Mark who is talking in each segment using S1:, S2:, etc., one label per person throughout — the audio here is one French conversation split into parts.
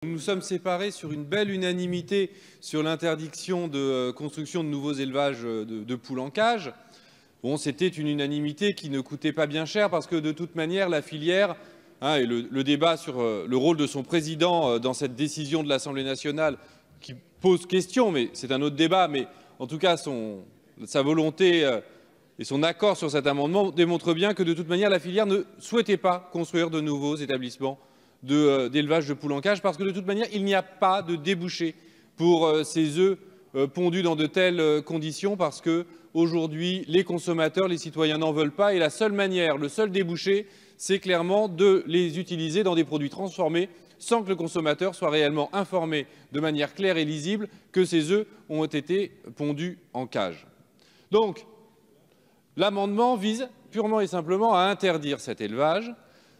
S1: Nous nous sommes séparés sur une belle unanimité sur l'interdiction de construction de nouveaux élevages de poules en cage. Bon, c'était une unanimité qui ne coûtait pas bien cher parce que de toute manière, la filière, et le débat sur le rôle de son président dans cette décision de l'Assemblée nationale qui pose question, mais c'est un autre débat, mais en tout cas, sa volonté et son accord sur cet amendement démontrent bien que de toute manière, la filière ne souhaitait pas construire de nouveaux établissements d'élevage de poules en cage parce que de toute manière, il n'y a pas de débouché pour ces œufs pondus dans de telles conditions parce que aujourd'hui, les consommateurs, les citoyens n'en veulent pas et la seule manière, le seul débouché, c'est clairement de les utiliser dans des produits transformés sans que le consommateur soit réellement informé de manière claire et lisible que ces œufs ont été pondus en cage. Donc, l'amendement vise purement et simplement à interdire cet élevage.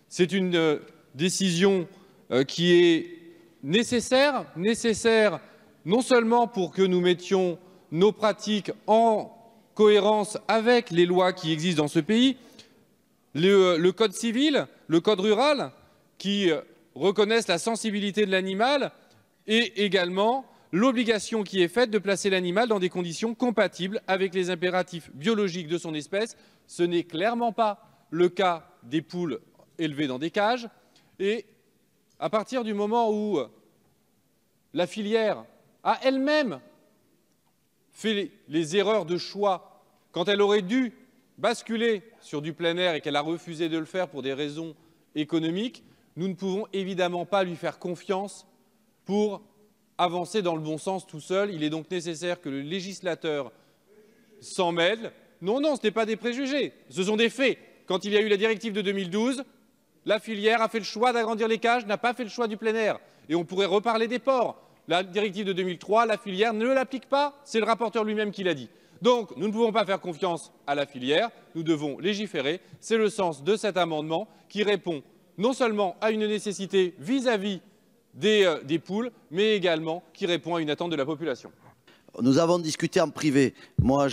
S1: C'est une décision qui est nécessaire non seulement pour que nous mettions nos pratiques en cohérence avec les lois qui existent dans ce pays, le code civil, le code rural, qui reconnaissent la sensibilité de l'animal et également l'obligation qui est faite de placer l'animal dans des conditions compatibles avec les impératifs biologiques de son espèce. Ce n'est clairement pas le cas des poules élevées dans des cages. Et à partir du moment où la filière a elle-même fait les erreurs de choix quand elle aurait dû basculer sur du plein air et qu'elle a refusé de le faire pour des raisons économiques, nous ne pouvons évidemment pas lui faire confiance pour avancer dans le bon sens tout seul. Il est donc nécessaire que le législateur s'en mêle. Non, ce n'est pas des préjugés, ce sont des faits. Quand il y a eu la directive de 2012, la filière a fait le choix d'agrandir les cages, n'a pas fait le choix du plein air. Et on pourrait reparler des porcs. La directive de 2003, la filière ne l'applique pas, c'est le rapporteur lui-même qui l'a dit. Donc, nous ne pouvons pas faire confiance à la filière, nous devons légiférer. C'est le sens de cet amendement qui répond non seulement à une nécessité vis-à-vis des poules, mais également qui répond à une attente de la population.
S2: Nous avons discuté en privé. Moi,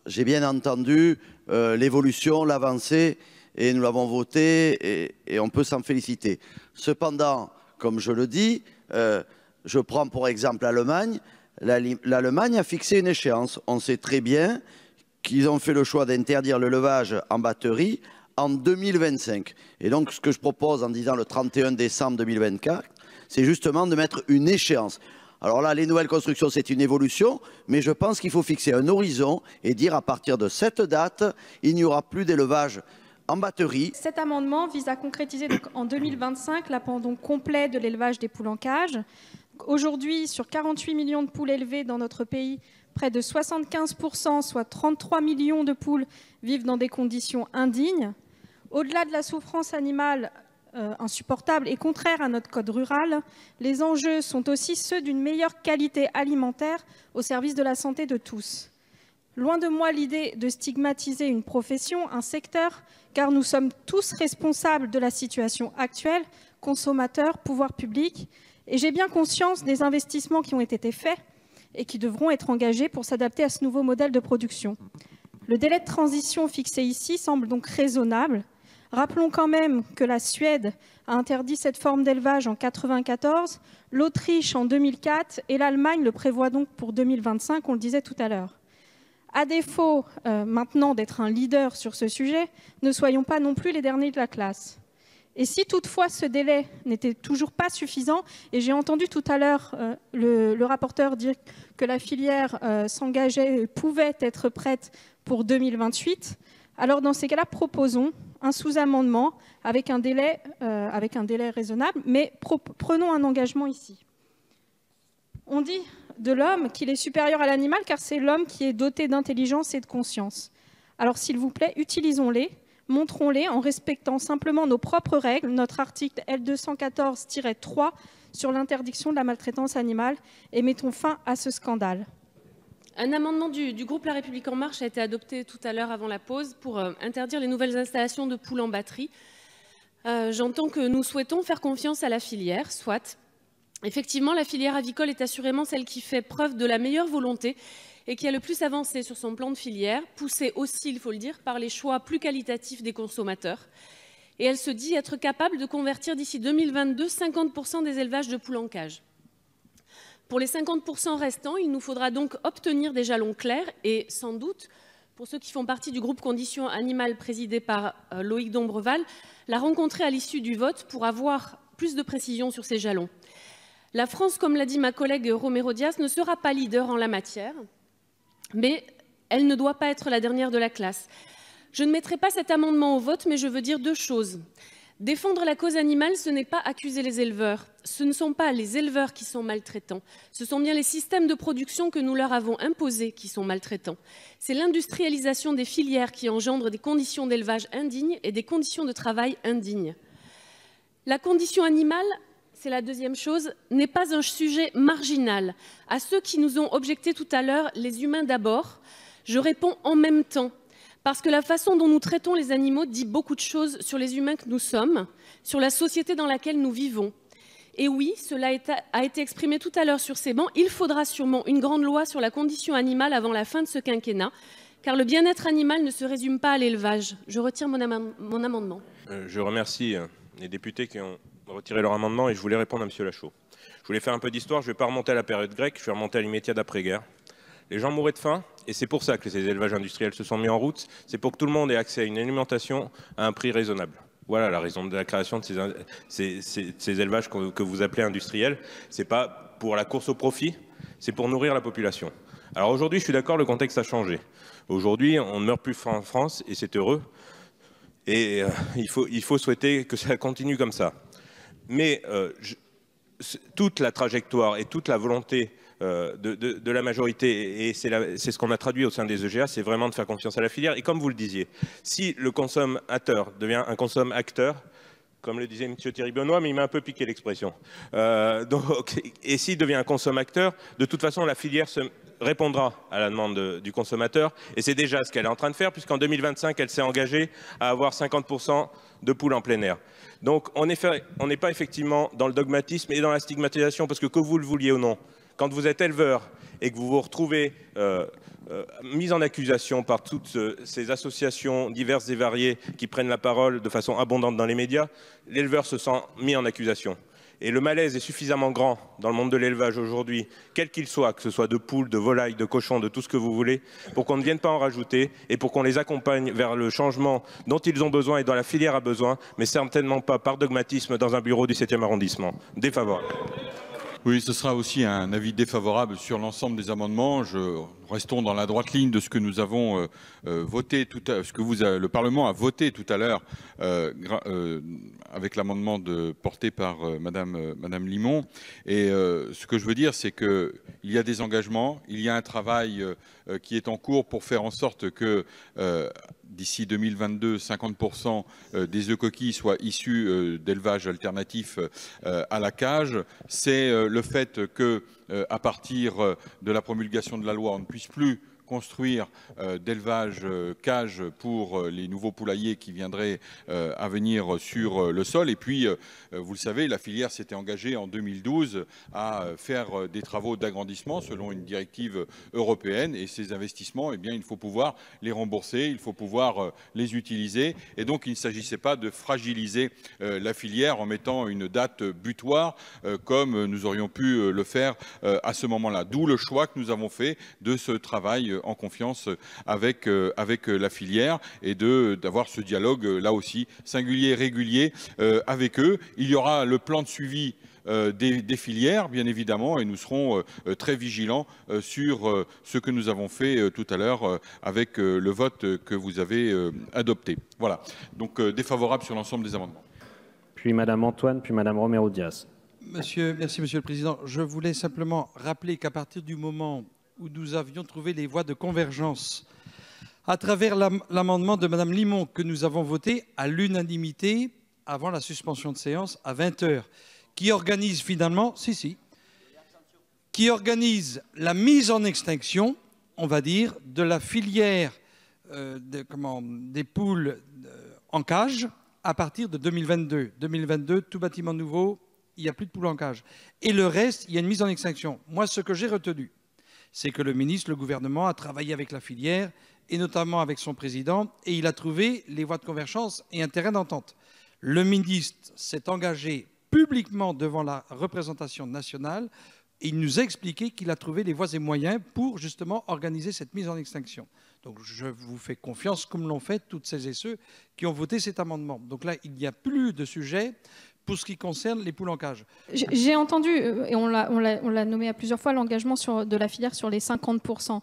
S2: j'ai bien entendu l'évolution, l'avancée, et nous l'avons voté, et on peut s'en féliciter. Cependant, comme je le dis, je prends pour exemple l'Allemagne. L'Allemagne a fixé une échéance. On sait très bien qu'ils ont fait le choix d'interdire le levage en batterie en 2025. Et donc, ce que je propose en disant le 31 décembre 2024, c'est justement de mettre une échéance. Alors là, les nouvelles constructions, c'est une évolution, mais je pense qu'il faut fixer un horizon et dire à partir de cette date, il n'y aura plus d'élevage en batterie.
S3: Cet amendement vise à concrétiser donc, en 2025 l'abandon complet de l'élevage des poules en cage. Aujourd'hui, sur 48 millions de poules élevées dans notre pays, près de 75%, soit 33 millions de poules, vivent dans des conditions indignes. Au-delà de la souffrance animale insupportable et contraire à notre code rural, les enjeux sont aussi ceux d'une meilleure qualité alimentaire au service de la santé de tous. Loin de moi l'idée de stigmatiser une profession, un secteur, car nous sommes tous responsables de la situation actuelle, consommateurs, pouvoirs publics, et j'ai bien conscience des investissements qui ont été faits et qui devront être engagés pour s'adapter à ce nouveau modèle de production. Le délai de transition fixé ici semble donc raisonnable. Rappelons quand même que la Suède a interdit cette forme d'élevage en 1994, l'Autriche en 2004 et l'Allemagne le prévoit donc pour 2025, on le disait tout à l'heure. À défaut maintenant d'être un leader sur ce sujet, ne soyons pas non plus les derniers de la classe. Et si toutefois ce délai n'était toujours pas suffisant, et j'ai entendu tout à l'heure le rapporteur dire que la filière s'engageait, pouvait être prête pour 2028, alors dans ces cas-là, proposons un sous-amendement avec un délai raisonnable, mais prenons un engagement ici. On dit de l'homme qu'il est supérieur à l'animal car c'est l'homme qui est doté d'intelligence et de conscience. Alors s'il vous plaît, utilisons-les, montrons-les en respectant simplement nos propres règles, notre article L214-3 sur l'interdiction de la maltraitance animale et mettons fin à ce scandale.
S4: Un amendement du groupe La République En Marche a été adopté tout à l'heure avant la pause pour interdire les nouvelles installations de poules en batterie. J'entends que nous souhaitons faire confiance à la filière, soit. Effectivement, la filière avicole est assurément celle qui fait preuve de la meilleure volonté et qui a le plus avancé sur son plan de filière, poussée aussi, il faut le dire, par les choix plus qualitatifs des consommateurs. Et elle se dit être capable de convertir d'ici 2022 50% des élevages de poules en cage. Pour les 50% restants, il nous faudra donc obtenir des jalons clairs et sans doute, pour ceux qui font partie du groupe Conditions Animales présidé par Loïc Dombreval, la rencontrer à l'issue du vote pour avoir plus de précisions sur ces jalons. La France, comme l'a dit ma collègue Romero Diaz, ne sera pas leader en la matière, mais elle ne doit pas être la dernière de la classe. Je ne mettrai pas cet amendement au vote, mais je veux dire deux choses. Défendre la cause animale, ce n'est pas accuser les éleveurs. Ce ne sont pas les éleveurs qui sont maltraitants. Ce sont bien les systèmes de production que nous leur avons imposés qui sont maltraitants. C'est l'industrialisation des filières qui engendre des conditions d'élevage indignes et des conditions de travail indignes. La condition animale, c'est la deuxième chose, n'est pas un sujet marginal. À ceux qui nous ont objecté tout à l'heure, les humains d'abord, je réponds en même temps. Parce que la façon dont nous traitons les animaux dit beaucoup de choses sur les humains que nous sommes, sur la société dans laquelle nous vivons. Et oui, cela a été exprimé tout à l'heure sur ces bancs, il faudra sûrement une grande loi sur la condition animale avant la fin de ce quinquennat, car le bien-être animal ne se résume pas à l'élevage. Je retire mon amendement.
S5: Je remercie les députés qui ont retiré leur amendement et je voulais répondre à M. Lachaud. Je voulais faire un peu d'histoire, je ne vais pas remonter à la période grecque, je vais remonter à l'immédiat d'après-guerre. Les gens mouraient de faim et c'est pour ça que ces élevages industriels se sont mis en route. C'est pour que tout le monde ait accès à une alimentation à un prix raisonnable. Voilà la raison de la création de ces élevages que vous appelez industriels. Ce n'est pas pour la course au profit, c'est pour nourrir la population. Alors aujourd'hui, je suis d'accord, le contexte a changé. Aujourd'hui, on ne meurt plus en France et c'est heureux. Et il faut souhaiter que ça continue comme ça. Mais toute la trajectoire et toute la volonté de la majorité, et c'est ce qu'on a traduit au sein des EGA, c'est vraiment de faire confiance à la filière. Et comme vous le disiez, si le consommateur devient un consomme-acteur, comme le disait M. Thierry Benoît, mais il m'a un peu piqué l'expression, et s'il devient un consomme-acteur, de toute façon, la filière répondra à la demande du consommateur, et c'est déjà ce qu'elle est en train de faire, puisqu'en 2025, elle s'est engagée à avoir 50% de poules en plein air. Donc on n'est pas effectivement dans le dogmatisme et dans la stigmatisation, parce que vous le vouliez ou non, quand vous êtes éleveur et que vous vous retrouvez mis en accusation par toutes ces associations diverses et variées qui prennent la parole de façon abondante dans les médias, l'éleveur se sent mis en accusation. Et le malaise est suffisamment grand dans le monde de l'élevage aujourd'hui, quel qu'il soit, que ce soit de poules, de volailles, de cochons, de tout ce que vous voulez, pour qu'on ne vienne pas en rajouter et pour qu'on les accompagne vers le changement dont ils ont besoin et dont la filière a besoin, mais certainement pas par dogmatisme dans un bureau du 7e arrondissement. Défavorable.
S6: Oui, ce sera aussi un avis défavorable sur l'ensemble des amendements. Restons dans la droite ligne de ce que nous avons voté, le Parlement a voté tout à l'heure avec l'amendement porté par Madame Limon. Et ce que je veux dire, c'est qu'il y a des engagements, il y a un travail qui est en cours pour faire en sorte que d'ici 2022, 50% des œufs coquilles soient issus d'élevage alternatif à la cage. C'est le fait que, à partir de la promulgation de la loi, on ne puisse plus construire d'élevage cage pour les nouveaux poulaillers qui viendraient à venir sur le sol. Et puis, vous le savez, la filière s'était engagée en 2012 à faire des travaux d'agrandissement selon une directive européenne. Et ces investissements, eh bien, il faut pouvoir les rembourser, il faut pouvoir les utiliser. Et donc, il ne s'agissait pas de fragiliser la filière en mettant une date butoir comme nous aurions pu le faire à ce moment-là. D'où le choix que nous avons fait de ce travail en confiance avec la filière et d'avoir ce dialogue là aussi singulier et régulier avec eux. Il y aura le plan de suivi des filières, bien évidemment, et nous serons très vigilants sur ce que nous avons fait tout à l'heure avec le vote que vous avez adopté. Voilà, donc défavorable sur l'ensemble des amendements.
S7: Puis Madame Antoine, puis Madame Romero Diaz.
S8: Merci Monsieur le Président. Je voulais simplement rappeler qu'à partir du moment où nous avions trouvé les voies de convergence à travers l'amendement de Madame Limon que nous avons voté à l'unanimité avant la suspension de séance à 20 h, qui organise finalement, qui organise la mise en extinction, on va dire, de la filière des poules en cage à partir de 2022. 2022, tout bâtiment nouveau, il n'y a plus de poules en cage. Et le reste, il y a une mise en extinction. Moi, ce que j'ai retenu, c'est que le ministre, le gouvernement a travaillé avec la filière et notamment avec son président et il a trouvé les voies de convergence et un terrain d'entente. Le ministre s'est engagé publiquement devant la représentation nationale et il nous a expliqué qu'il a trouvé les voies et moyens pour justement organiser cette mise en extinction. Donc je vous fais confiance comme l'ont fait toutes celles et ceux qui ont voté cet amendement. Donc là, il n'y a plus de sujet pour ce qui concerne les poules en cage.
S3: J'ai entendu, et on l'a nommé à plusieurs fois, l'engagement de la filière sur les 50%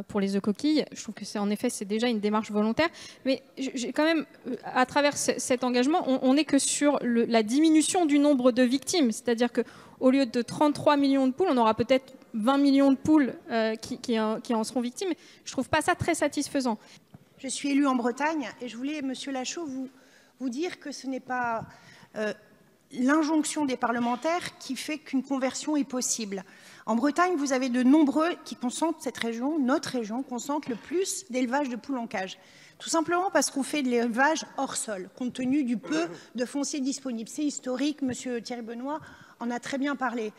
S3: pour les œufs coquilles. Je trouve que c'est déjà une démarche volontaire. Mais j'ai quand même, à travers cet engagement, on n'est que sur la diminution du nombre de victimes. C'est-à-dire qu'au lieu de 33 millions de poules, on aura peut-être 20 millions de poules qui en seront victimes. Je ne trouve pas ça très satisfaisant.
S9: Je suis élue en Bretagne et je voulais, Monsieur Lachaud, vous dire que ce n'est pas l'injonction des parlementaires qui fait qu'une conversion est possible. En Bretagne, vous avez de nombreux qui concentrent cette région, notre région, concentre le plus d'élevage de poules en cage. Tout simplement parce qu'on fait de l'élevage hors sol, compte tenu du peu de foncier disponible. C'est historique, Monsieur Thierry Benoît en a très bien parlé.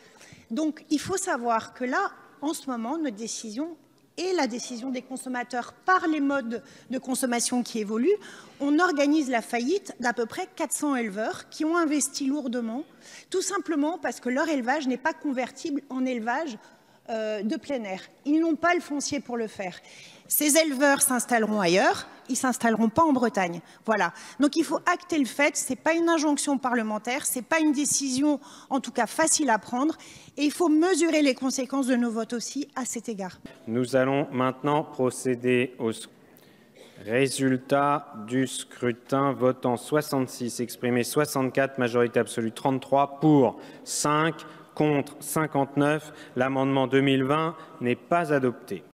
S9: Donc, il faut savoir que là, en ce moment, notre décision et la décision des consommateurs par les modes de consommation qui évoluent, on organise la faillite d'à peu près 400 éleveurs qui ont investi lourdement, tout simplement parce que leur élevage n'est pas convertible en élevage de plein air. Ils n'ont pas le foncier pour le faire. Ces éleveurs s'installeront ailleurs, ils ne s'installeront pas en Bretagne. Voilà. Donc il faut acter le fait, ce n'est pas une injonction parlementaire, ce n'est pas une décision, en tout cas facile à prendre, et il faut mesurer les conséquences de nos votes aussi à cet égard.
S7: Nous allons maintenant procéder au résultat du scrutin. Votant 66, exprimé 64, majorité absolue 33, pour 5, contre 59. L'amendement 2020 n'est pas adopté.